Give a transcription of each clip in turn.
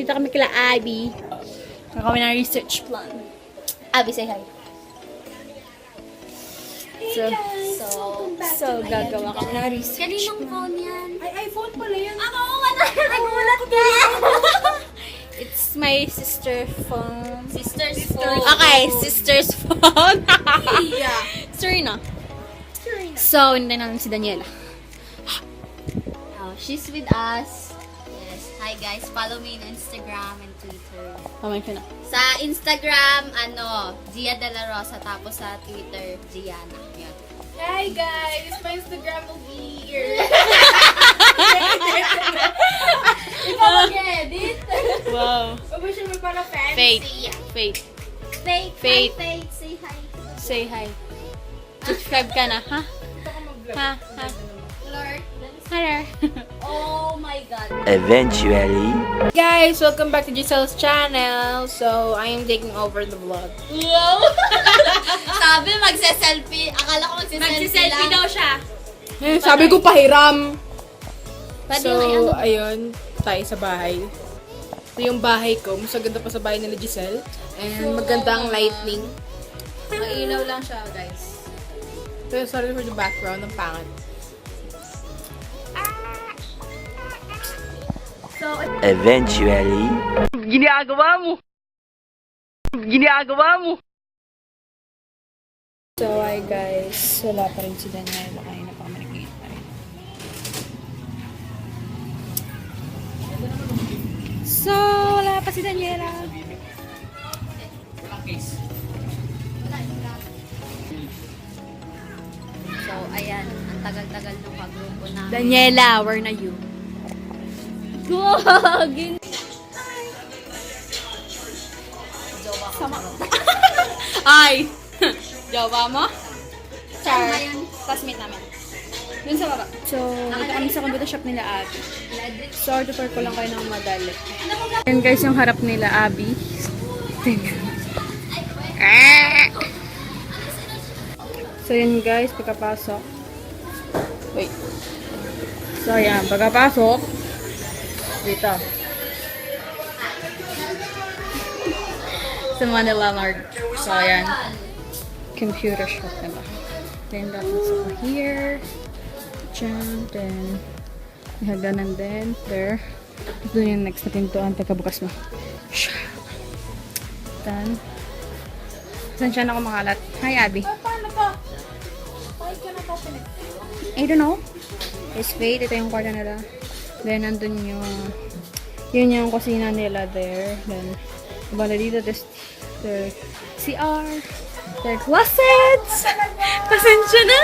Dito kami kila Abby. Kami ng research plan. Abby, say hi. So, gagawa kami ng research. Kaninong phone yan? Ay, iPhone pala yan. Ako, wala. Nagulat ka. It's my sister phone. Sister's phone. Okay, sister's phone. Yeah. Serena. So, hindi namin si Daniela. Oh, she's with us. Yes. Hi guys, follow me on Instagram and Twitter. Kamay ko na. Sa Instagram, Gia De La Rosa. Tapos sa Twitter, Gianna. Yan. Hi guys, my Instagram will be here. Ikaw mag-edit. Wow. Wish mo para fancy. Faith. Faith. Faith. Faith. Hi, Faith. Say hi. Say hi. Subscribe ka na, ha? Ito ka mag-vlog. Ha? Lord. Hello. Oh my God. Eventually. Guys, welcome back to Giselle's channel. So, I am taking over the vlog. Wow. Sabi, magse-selfie. Akala ko magse-selfie daw siya. Sabi ko pahiram. Pwede So, may ano. ayun, tayo sa bahay. Ito yung bahay ko. Mas maganda pa sa bahay nila Giselle. And maganda ang lighting. Mailaw lang siya, guys. So, sorry for the background. Ang pangat. So, Eventually. Ginagawa mo. So, hi guys. Wala pa rin si Daniela. Kaya na pa kami nakita. So, wala pa si Daniela. So, ayan. Ang tagal-tagal ng pagrupo na. Daniela, where na you? Gawagin! Jowa ko. Ay! Jowa mo? Saan ba yun? Classmate namin. Dun sa baba. So, dito kami sa computer shop nila Abby. So, tutor ko lang kayo ng madali. Ayan guys, yung harap nila Abby. So, yun guys, pagkapasok. Wait. So, ayan, pagkapasok. Dito. Sa Manila Mart. So, ayan. Computer shop nila. Then, tapos ako here. Diyan. Then, hagdanan din. There. Ito yung next na pintuan. Pagkabukas mo. Then, saan siya na ako makalat? Hi, Abby. Paano to? Bakit ka natatanit? I don't know. It's fate. Ito yung kwarto nila. Then, nandun yung yun yung kusina nila there. Then, bala dito, their CR, their closets. Pasensya na!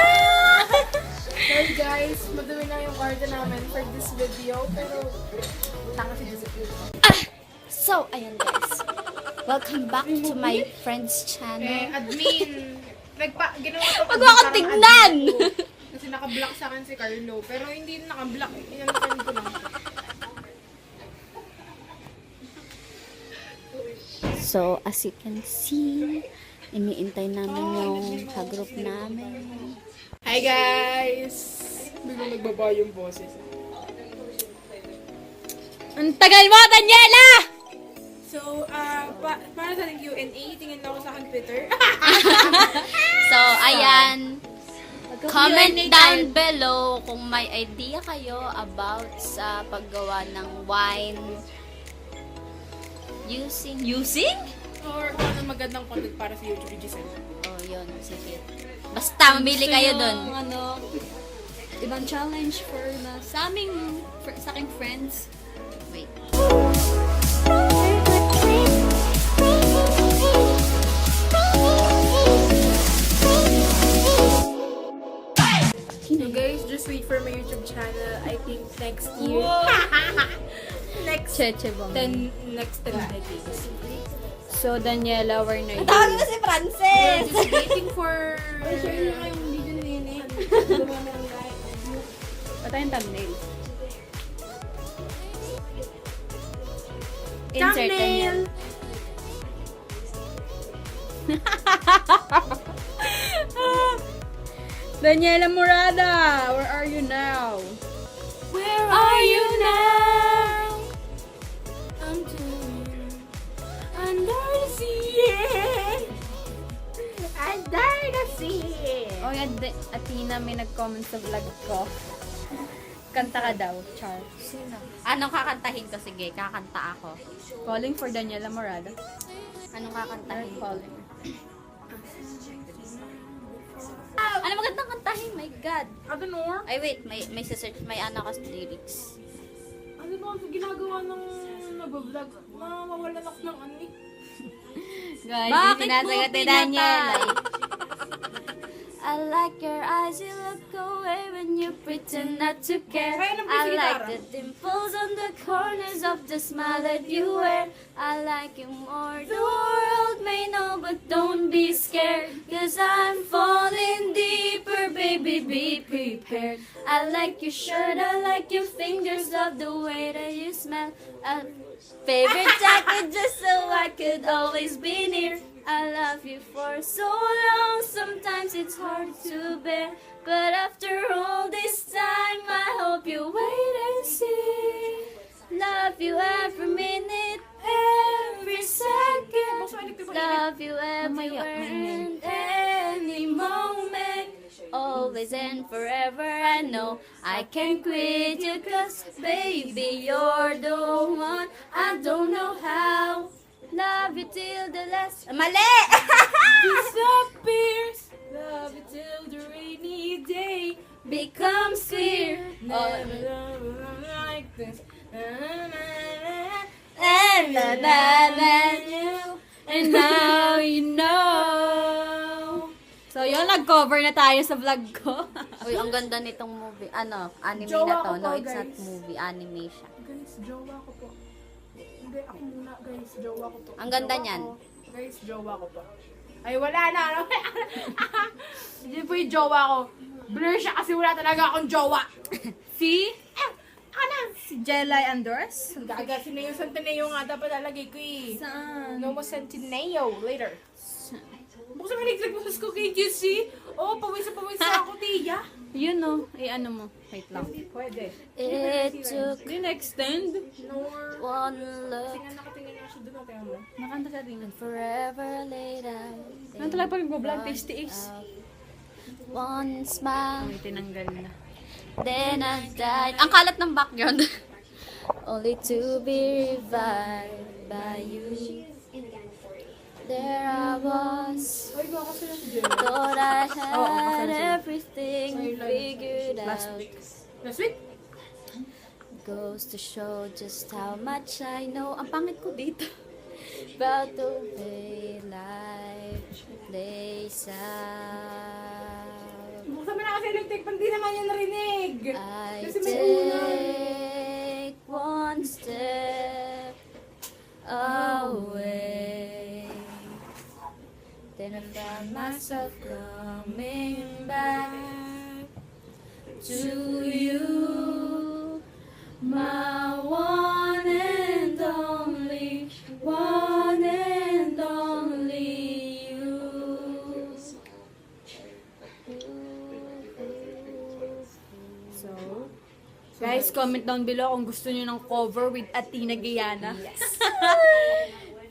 Sorry guys, madumi na yung kwarto namin for this video. Pero, tanga si Giselle. So, ayan guys. Welcome back to my friend's channel. Admin. Ginawa ko Wag mo akong tignan! Kasi naka-block sa akin si Carlo. Pero hindi naka-block. Inano ko lang. So, as you can see, iniintay namin yung kagroup namin. Hi guys! Biglang nagbaba yung boses. Ang tagal mo, Daniela! So, para sa Q&A, tingin lang ako sa akin Twitter. So, ayan. Comment down below kung may idea kayo about sa paggawa ng wine using? Or kung ano magandang content para sa YouTube Giselle. Oh, yun. Sige. Basta, mamili kayo dun. Ano, ibang challenge for sa aking friends. Wait. So guys, just wait for my YouTube channel. I think next year. Next Cheche bang. next 10 days. So, Daniela, where na you? Tawag na si Frances! Just waiting for... share na kayong video na yun eh. Patay yung thumbnail. Thumbnail! Daniela Murada, where are you now? Where are you now? I'm too GYSIE. Oh, yan, Athena, may nag-comment sa vlog ko. Kanta ka daw, Char. Sino? Anong kakantahin ko? Sige, kakanta ako. Calling for Daniela Morada. Anong kakantahin ko? Calling. Ano magandang kantahin? My God. Ano no? Ay, wait. May search. May ano ka lyrics. Ano ba ang ginagawa ng nag-vlog? Mawawalan ako ng ano eh. Guys, Bakit sinasagot mo ni Daniel. I like your eyes, you look away when you pretend not to care. Kaya ng I like gitara. the dimples on the corners of the smile that you wear. I like you more. The world may know, but don't be scared. 'Cause I'm falling deeper, baby, be prepared. I like your shirt, I like your fingers, love the way that you smell. A favorite jacket just so I could always be near. I love you for so long, sometimes it's hard to bear. But after all this time, I hope you wait and see. Love you every minute, every second. Love you everywhere and any moment. Always and forever, I know I can't quit you, 'cause baby, you're the one. I don't know how. Love you till the last... Mali! Disappears. Love you till the rainy day Becomes clear. Never love like this. And now you know. So, yun, nag-cover na tayo sa vlog ko. Uy, ang ganda nitong movie. Ano? Anime Jowa na to. ko No, po, it's not guys. movie. Anime siya. Guys, jowa ko po. Hindi, ako muna guys. Jowa ko po. Ang ganda Jowa niyan. ko. Guys, jowa ko po. Ay, wala na. Hindi po yung jowa ko. Blur siya kasi wala talaga akong jowa. Si Ano? Si Jelay Andres. Gaga, Sineo Santineo nga dapat lalagay ko eh. Saan? No mo Santineo later. Buksan mo naglag mo sa school kay GYSIE. Oh, pawis na ako, Tia. Yun no. Ano mo. Wait lang. Pwede. It took Din extend. Nor. one look Tingnan nakatingin na siya doon. Tingnan mo. Nakanta ka rin. and forever later. Ano talaga pag nag-vlog? Taste-taste. One smile. May tinanggal na. Then I died. Ang kalat ng background. Only to be revived by you. There I was. Ay, baka sila si Jelly. Thought I Oo, had kasama sila. everything figured Last out. week. Last week? Goes to show just how much I know. Ang pangit ko dito. About the way life plays out. Buksan mo na kasi electric pan. Di naman yan narinig. I Kasi may ulan. take one step away. Then I found myself coming back to you, my one and only you. So, guys, comment down below kung gusto niyo ng cover with Athena Guyana. Yes.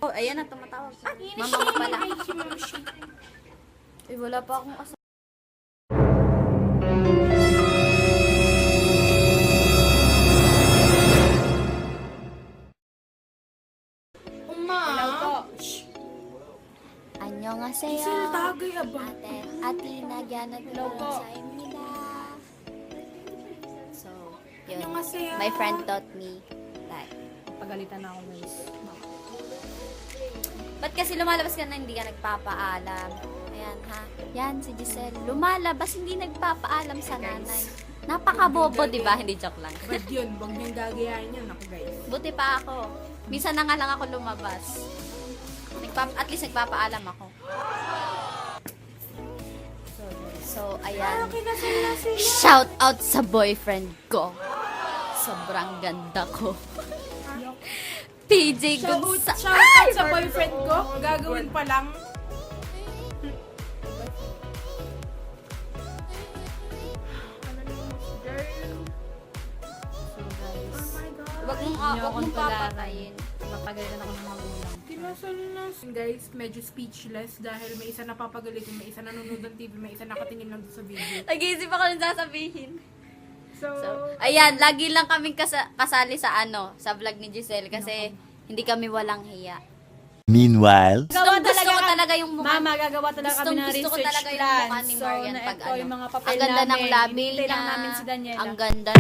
Oh, ayan na, tumatawag. Mama mo pala. Eh, wala pa akong asa. Hello po. 안녕하세요. Sila tagay aba. Athena Guyana Hello po. 사입니다. So, yun. Annyeonghaseyo. My friend taught me that. Pagalitan na ako, guys. Ba't kasi lumalabas ka na hindi ka nagpapaalam? Ayan, ha? Yan, si Giselle. Lumalabas, hindi nagpapaalam sa nanay. Napakabobo, di ba? Hindi, joke lang. Bad yun. Huwag niyong gagayahin yan. Ako guys. Buti pa ako. Minsan na nga lang ako lumabas. At least nagpapaalam ako. So, ayan. Shout out sa boyfriend ko. Sobrang ganda ko. PJ Gonzales. Shout out sa boyfriend ko. Gagawin pa lang. So, guys. Wag mong Hindi ako papatayin. Mapagalitan ako ng magulang. Guys, medyo speechless dahil may isa napapagalitin, may isa nanonood ng TV, may isa nakatingin lang sa video. Nag-iisip ako ng sasabihin. So, Ayan, lagi lang kaming kasali sa vlog ni Giselle kasi hindi kami walang hiya. Meanwhile, Gusto ko talaga yung mukha. Mama, gagawa talaga kami ng Gusto ko research talaga yung plan. mukha ni So, Marian na pag ito yung mga papel ang ganda ng namin. labi Hinintay niya. lang namin si Daniela. Ang ganda.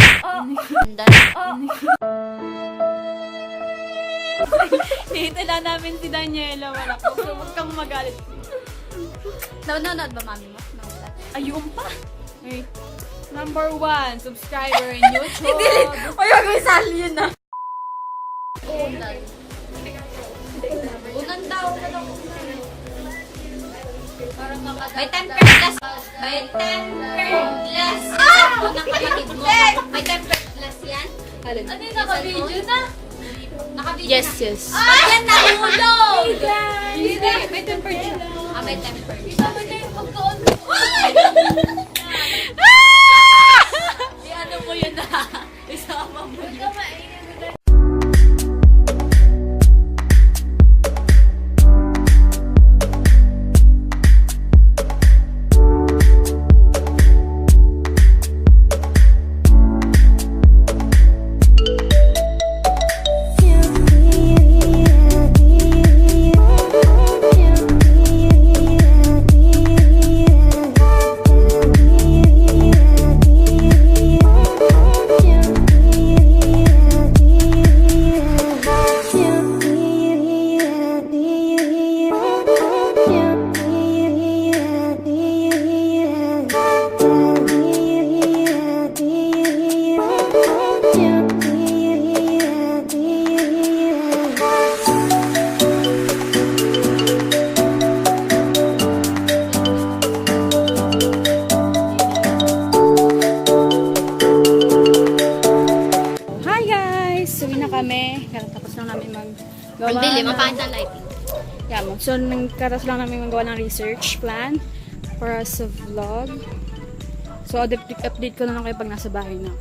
Hinintay lang namin si Daniela. Wala ko. So, huwag kang magalit. Nanonood ba mami mo? Ayun pa. Okay. Number 1, subscriber in YouTube. Oy, wag mo isali yun na. Unan daw. May 10% less. May 10% less. Unang kapatid mo. May 10% less yan. Ano yung naka-video na? Naka-video Yes, na. yes. Ba't yan nahulog? Hindi, may 10%. May 10%. Isama niya yung pagkaon. Ano mo yun na? Isama mo yun. Ang dilim, mapangit ang lighting. Yeah, so nagkatas lang namin magawa ng research plan para sa vlog. So, update ko na lang kayo pag nasa bahay na.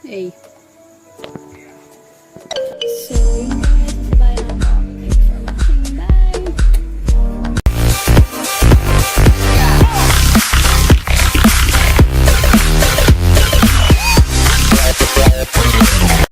Hey.